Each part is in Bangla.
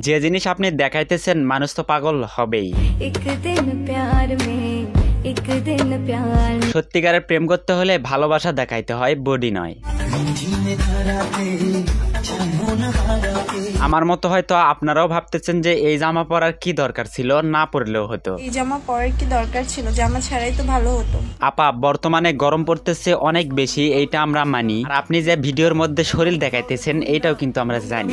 যে জিনিস আপনি দেখাইতেছেন মানুষ তো পাগল হবেই। সত্যিকারের প্রেম করতে হলে ভালোবাসা দেখাইতে হয়, বডি নয়। আমার মতো হয়তো আপনারাও ভাবতেছেন যে এই জামা পরার কি দরকার ছিল, না পরলেও হতো। এই জামা পরার কি দরকার ছিল? জামা ছাড়াই তো ভালো হতো। আপা, বর্তমানে গরম পড়তেছে অনেক বেশি, এইটা আমরা মানি। আর আপনি যে ভিডিওর মধ্যে শরীর দেখাইতেছেন এইটাও কিন্তু আমরা জানি।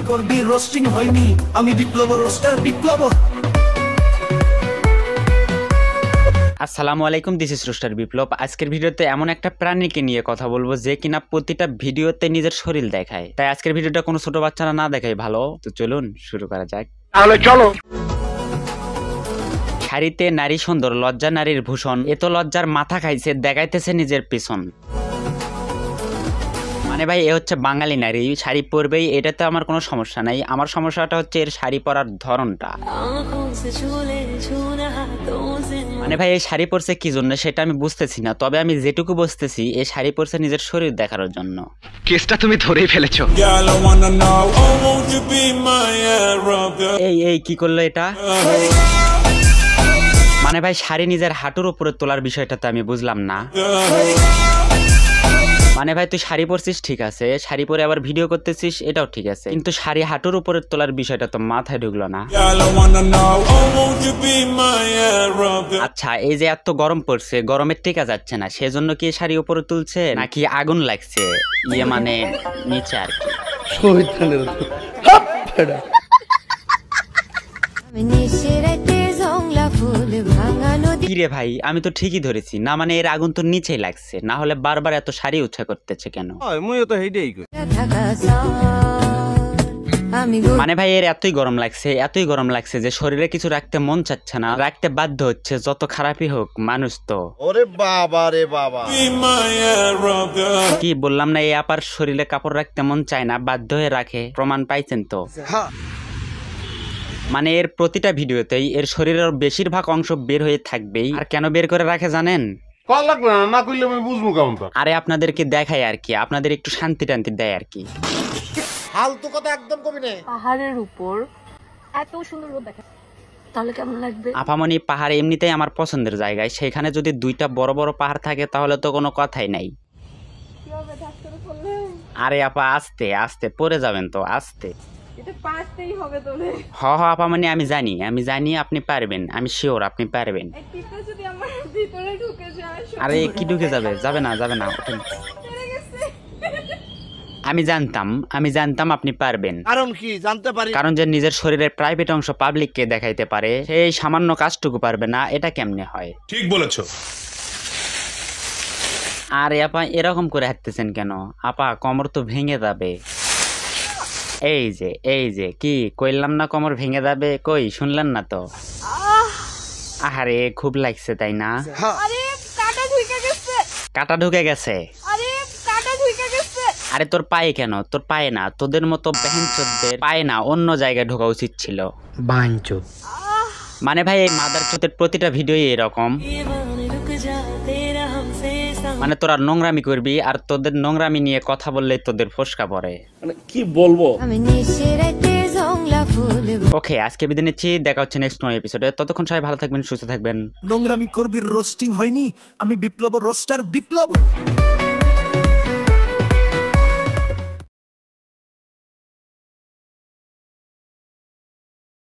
আসসালামু আলাইকুম, দিস ইজ রোস্টার বিপ্লব। আজকের ভিডিওতে এমন একটা প্রাণীকে নিয়ে কথা বলবো যে কিনা প্রতিটা ভিডিওতে নিজের শরীর দেখায়। তাই আজকের ভিডিওটা কোনো ছোট বাচ্চারা না দেখায় ভালো। তো চলুন শুরু করা যাক। তাহলে চলো। শাড়িতে নারী সুন্দর, লজ্জা নারীর ভূষণ। এত লজ্জার মাথা খাইছে, দেখাইতেছে নিজের পিছন। মানে ভাই, এ হচ্ছে বাঙালি নারী, শাড়ি পরবেই, এটাতে আমার কোনো সমস্যা নাই। আমার সমস্যাটা হচ্ছে এর শাড়ি পরার ধরনটা। মানে ভাই, এই শাড়ি পরছে কি জন্য সেটা আমি বুঝতেছি না, তবে আমি যেটুকু বুঝতেছি এই শাড়ি পরছে নিজের শরীর দেখানোর জন্য। কেসটা তুমি ধরেই ফেলেছো। এই কি করলো এটা? মানে ভাই, শাড়ি নিজের হাঁটুর উপরে তোলার বিষয়টা তো আমি বুঝলাম না। মানে ভাই, তুই শাড়ি পরছিস ঠিক আছে, শাড়ি পরে আবার ভিডিও করতেছিস এটাও ঠিক আছে, কিন্তু শাড়ি হাঁটুর উপরে তোলার বিষয়টা তো মাথায় ঢুকলো না। আচ্ছা, এই যে এত গরম পড়ছে, গরমে টেকা যাচ্ছে না, সেজন্য কি শাড়ি উপরে তুলছে নাকি আগুন লাগছে ইয়ে মানে নিচে আর কি? কিরে ভাই, আমি তো ঠিকই ধরেছি না, মানে এর আগুন তো নিচেই লাগছে, না হলে বারবার এত শাড়ি উচ্ছা করতেছে কেন? মানে ভাই, এর এতই গরম লাগছে যে শরীরে কিছু রাখতে মন চাচ্ছে না, রাখতে বাধ্য হচ্ছে, যত খারাপই হোক মানুষ তো। ওরে বাবা রে বাবা, কি বললাম না, এই আপার শরীরে কাপড় রাখতে মন চায় না, বাধ্য হয়ে রাখে, প্রমাণ পাইছেন তো। মানে এর প্রতিটা ভিডিওতেই এর শরীরের বেশিরভাগ অংশ বের হয়ে থাকবেই। আর কেন বের করে রাখে জানেন? আরে আপনাদেরকে দেখায় আর কি, আপনাদের একটু শান্তি টান্তি দেয় আর কি। ফালতু কথা একদম কবি না। পাহাড়ের উপর এত সুন্দর রোদ দেখা, তাহলে কেমন লাগবে? আপামনি, পাহাড় এমনিতেই আমার পছন্দের জায়গায়, সেখানে যদি দুইটা বড় বড় পাহাড় থাকে তাহলে তো কোনো কথাই নাই। আরে আপা, আস্তে আস্তে পড়ে যাবেন তো, আস্তে। হ আপামনি, আমি জানি আপনি পারবেন, আমি শিওর আপনি পারবেন। আরে কি ঢুকে যাবে না আমি জানতাম আপনি পারবেন। কারণ কি জানতে পারি? কারণ যে নিজের শরীরের প্রাইভেট অংশ পাবলিককে দেখাইতে পারে, সেই সামান্য কাজটুকু পারবে না, এটা কেমনে হয়? ঠিক বলেছো। আরে আপা, এরকম করে হাঁটতেছেন কেন? আপা, কোমর তো ভেঙে যাবে। এই যে কি কইলাম না, কোমর ভেঙে যাবে, কই শুনলেন না তো? আহারে, খুব লাগছে তাই না? কাটা ঢুকে গেছে। আরে তোর পায়ে কেন? তোর পায়ে না, তোদের মতো বেহেনচোদদের পায়ে না, অন্য জায়গায় ঢোকা উচিত ছিল। মানে ভাই, এই মাদার চোদের প্রতিটা ভিডিওই এরকম। মানে তোরা নোংরামি করবি, আর তোদের নোংরামি নিয়ে কথা বললে তোদের ফসকা পড়ে। মানে কি বলবো? ওকে, আজকে বিদায় নিচ্ছি, দেখা হচ্ছে নেক্সট কোনো এপিসোডে। ততক্ষণ সবাই ভালো থাকবেন, সুস্থ থাকবেন। নোংরামি করবি রোস্টিং হয়নি, আমি বিপ্লব রোস্টার বিপ্লব।